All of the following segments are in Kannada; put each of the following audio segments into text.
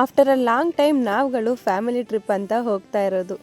ಆಫ್ಟರ್ ಅ ಲಾಂಗ್ ಟೈಮ್ ನಾವುಗಳು ಫ್ಯಾಮಿಲಿ ಟ್ರಿಪ್ ಅಂತ ಹೋಗ್ತಾ ಇರೋದು.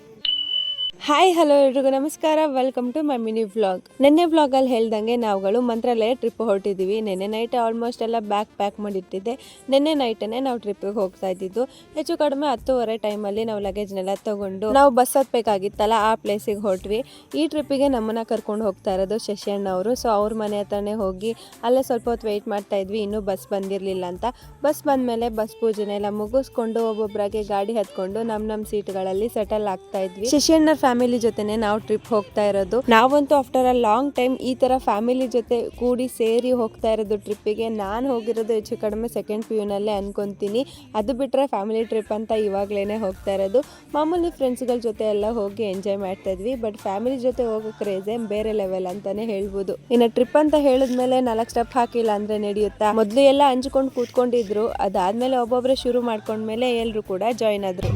ಹಾಯ್ ಹಲೋ ಎಲ್ರಿಗೂ ನಮಸ್ಕಾರ, welcome to my mini vlog. ನಿನ್ನೆ ವ್ಲಾಗಲ್ಲಿ ಹೇಳ್ದಂಗೆ ನಾವುಗಳು ಮಂತ್ರಾಲಯ ಟ್ರಿಪ್ ಹೊರಟಿದ್ದೀವಿ. ನಿನ್ನೆ ನೈಟ್ ಆಲ್ಮೋಸ್ಟ್ ಎಲ್ಲ ಬ್ಯಾಗ್ ಪ್ಯಾಕ್ ಮಾಡಿಟ್ಟಿದ್ದೆ. ನಿನ್ನೆ ನೈಟೇ ನಾವು ಟ್ರಿಪ್ಪಿಗೆ ಹೋಗ್ತಾ ಇದ್ದಿದ್ದು. ಹೆಚ್ಚು ಕಡಿಮೆ 10:30 ಟೈಮಲ್ಲಿ ನಾವು ಲಗೇಜ್ನೆಲ್ಲ ತಗೊಂಡು ನಾವು ಬಸ್ ಹತ್ಬೇಕಾಗಿತ್ತಲ್ಲ, ಆ ಪ್ಲೇಸಿಗೆ ಹೊರಟ್ವಿ. ಈ ಟ್ರಿಪ್ಪಿಗೆ ನಮ್ಮನ್ನ ಕರ್ಕೊಂಡು ಹೋಗ್ತಾ ಇರೋದು ಶಶಿಯಣ್ಣ ಅವರು. ಸೊ ಅವ್ರ ಮನೆ ಹತ್ರನೇ ಹೋಗಿ ಅಲ್ಲೇ ಸ್ವಲ್ಪ ಹೊತ್ತು ವೆಯ್ಟ್ ಮಾಡ್ತಾ ಇದ್ವಿ, ಇನ್ನೂ ಬಸ್ ಬಂದಿರಲಿಲ್ಲ ಅಂತ. ಬಸ್ ಬಂದಮೇಲೆ ಬಸ್ ಪೂಜೆನೆ ಎಲ್ಲ ಮುಗಿಸ್ಕೊಂಡು ಒಬ್ಬೊಬ್ಬರಾಗೆ ಗಾಡಿ ಹತ್ಕೊಂಡು ನಮ್ಮ ಸೀಟ್ಗಳಲ್ಲಿ ಸೆಟಲ್ ಆಗ್ತಾ ಇದ್ವಿ. ಶಶಿಯಣ್ಣ ಫ್ಯಾಮಿಲಿ ಜೊತೆನೆ ನಾವು ಟ್ರಿಪ್ ಹೋಗ್ತಾ ಇರೋದು. ನಾವಂತೂ ಆಫ್ಟರ್ ಅ ಲಾಂಗ್ ಟೈಮ್ ಈ ತರ ಫ್ಯಾಮಿಲಿ ಜೊತೆ ಕೂಡಿ ಸೇರಿ ಹೋಗ್ತಾ ಇರೋದು ಟ್ರಿಪ್ಪಿಗೆ. ನಾನು ಹೋಗಿರೋದು ಹೆಚ್ಚು ಕಡಿಮೆ ಸೆಕೆಂಡ್ PU ನಲ್ಲೇ ಅನ್ಕೊಂತೀನಿ. ಅದು ಬಿಟ್ರೆ ಫ್ಯಾಮಿಲಿ ಟ್ರಿಪ್ ಅಂತ ಇವಾಗ್ಲೇನೆ ಹೋಗ್ತಾ ಇರೋದು. ಮಾಮೂಲಿ ಫ್ರೆಂಡ್ಸ್ಗಳ ಜೊತೆ ಎಲ್ಲ ಹೋಗಿ ಎಂಜಾಯ್ ಮಾಡ್ತಾ ಇದ್ವಿ. ಬಟ್ ಫ್ಯಾಮಿಲಿ ಜೊತೆ ಹೋಗೋ ಕ್ರೇಜೆ ಬೇರೆ ಲೆವೆಲ್ ಅಂತಾನೆ ಹೇಳ್ಬೋದು. ಇನ್ನು ಟ್ರಿಪ್ ಅಂತ ಹೇಳಿದ್ಮೇಲೆ 4 ಸ್ಟೆಪ್ ಹಾಕಿಲ್ಲ ಅಂದ್ರೆ ನಡೆಯುತ್ತಾ? ಮೊದಲು ಎಲ್ಲ ಹಂಚ್ಕೊಂಡು ಕೂತ್ಕೊಂಡಿದ್ರು, ಅದಾದ್ಮೇಲೆ ಒಬ್ಬೊಬ್ರೆ ಶುರು ಮಾಡ್ಕೊಂಡ್ಮೇಲೆ ಎಲ್ರು ಕೂಡ ಜಾಯ್ನ್ ಆದ್ರು.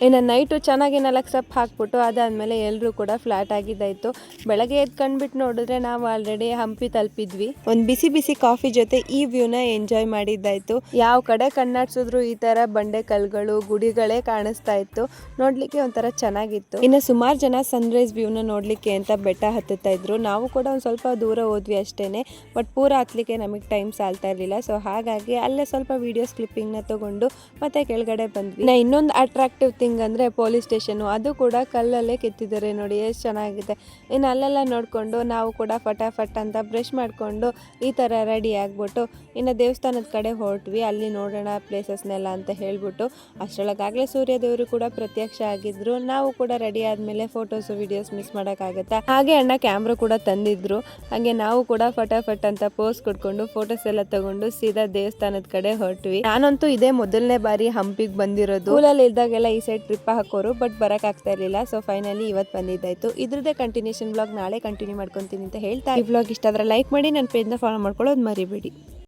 ಇನ್ನು ನೈಟು ಚೆನ್ನಾಗಿ 4 ಸ್ಟೆಪ್ ಹಾಕ್ಬಿಟ್ಟು ಅದಾದಮೇಲೆ ಎಲ್ಲರೂ ಕೂಡ ಫ್ಲಾಟ್ ಆಗಿದ್ದಾಯಿತು. ಬೆಳಗ್ಗೆ ಎದ್ದು ಕಂಡುಬಿಟ್ಟು ನೋಡಿದ್ರೆ ನಾವು ಆಲ್ರೆಡಿ ಹಂಪಿ ತಲುಪಿದ್ವಿ. ಒಂದು ಬಿಸಿ ಬಿಸಿ ಕಾಫಿ ಜೊತೆ ಈ ವ್ಯೂನ ಎಂಜಾಯ್ ಮಾಡಿದ್ದಾಯಿತು. ಯಾವ ಕಡೆ ಕಣ್ಣಾಡ್ಸಿದ್ರು ಈ ಥರ ಬಂಡೆ ಕಲ್ಗಳು, ಗುಡಿಗಳೇ ಕಾಣಿಸ್ತಾ ಇತ್ತು. ನೋಡಲಿಕ್ಕೆ ಒಂಥರ ಚೆನ್ನಾಗಿತ್ತು. ಇನ್ನು ಸುಮಾರು ಜನ ಸನ್ರೈಸ್ ವ್ಯೂನ ನೋಡಲಿಕ್ಕೆ ಅಂತ ಬೆಟ್ಟ ಹತ್ತುತ್ತಾ ಇದ್ರು. ನಾವು ಕೂಡ ಒಂದು ಸ್ವಲ್ಪ ದೂರ ಹೋದ್ವಿ ಅಷ್ಟೇ. ಬಟ್ ಪೂರ ಹತ್ತಲಿಕ್ಕೆ ನಮಗೆ ಟೈಮ್ ಸಾಲ್ತಾ ಇರಲಿಲ್ಲ. ಸೊ ಹಾಗಾಗಿ ಅಲ್ಲೇ ಸ್ವಲ್ಪ ವೀಡಿಯೋಸ್ ಕ್ಲಿಪ್ಪಿಂಗ್ನ ತಗೊಂಡು ಮತ್ತೆ ಕೆಳಗಡೆ ಬಂದ್ವಿ. ಇನ್ನೊಂದು ಅಟ್ರಾಕ್ಟಿವ್ ಥಿಂಗ್ ಅಂದರೆ ಪೊಲೀಸ್ ಸ್ಟೇಷನು, ಅದು ಕೂಡ ಕಲ್ಲಲ್ಲೇ ಕೆತ್ತಿದ್ದಾರೆ ನೋಡಿ, ಎಷ್ಟು ಚೆನ್ನಾಗಿದೆ. ಇನ್ನು ಅಲ್ಲೆಲ್ಲ ನೋಡಿಕೊಂಡು ನಾವು ಕೂಡ ಫಟಾಫಟ್ ಅಂತ ಬ್ರಷ್ ಮಾಡಿಕೊಂಡು ಈ ಥರ ರೆಡಿ ಆಗಿಬಿಟ್ಟು ಇನ್ನು ದೇವಸ್ಥಾನದ ಕಡೆ ಹೊರಟ್ವಿ. ಅಲ್ಲಿ ನೋಡೋಣ ಪ್ಲೇಸಸ್ನೆಲ್ಲ ಅಂತ ಹೇಳ್ಬಿಟ್ಟು ಅಷ್ಟರೊಳಗಾಗಲೇ ಸೂರ್ಯ ದೇವರು ಕೂಡ ಪ್ರತ್ಯಕ್ಷ ಆಗಿದ್ರು. ನಾವು ಕೂಡ ರೆಡಿ ಆದಮೇಲೆ ಫೋಟೋಸು ವಿಡಿಯೋಸ್ ಮಿಸ್ ಮಾಡೋಕ್ಕಾಗತ್ತಾ? ಹಾಗೆ ಅಣ್ಣ ಕ್ಯಾಮ್ರಾ ಕೂಡ ತಂದಿದ್ರು. ಹಾಗೆ ನಾವು ಕೂಡ ಫಟಾಫಟ್ ಅಂತ ಪೋಸ್ ಕೊಡ್ಕೊಂಡು ಫೋಟೋಸ್ ಎಲ್ಲ ತಗೊಂಡು ಸೀದಾ ದೇವಸ್ಥಾನದ ಕಡೆ ಹೊರಟ್ವಿ. ನಾನಂತೂ ಇದೇ ಮೊದಲನೇ ಬಾರಿ ಹಂಪಿಗೆ ಬಂದಿರೋದು. ಸ್ಕೂಲಲ್ಲಿ ಇದ್ದಾಗೆಲ್ಲ ಈ ಸೈಡ್ ಟ್ರಿಪ್ ಹಾಕೋರು, ಬಟ್ ಬರಕ್ ಆಗ್ತಾ ಇರಲಿಲ್ಲ. ಸೊ ಫೈನಲಿ ಇವತ್ತು ಬಂದಿದ್ದಾಯ್ತು. ಇದ್ರದ್ದೇ ಕಂಟಿನ್ಯೂಷನ್ ವ್ಲಾಗ್ ನಾಳೆ ಕಂಟಿನ್ಯೂ ಮಾಡ್ಕೊಂತೀನಿ ಅಂತ ಹೇಳ್ತಾ, ಈ ವ್ಲಾಗ್ ಇಷ್ಟ ಆದ್ರೆ ಲೈಕ್ ಮಾಡಿ, ನನ್ನ ಪೇಜ್ನ ಫಾಲೋ ಮಾಡ್ಕೊಳ್ಳೋದು ಮರಿಬೇಡಿ.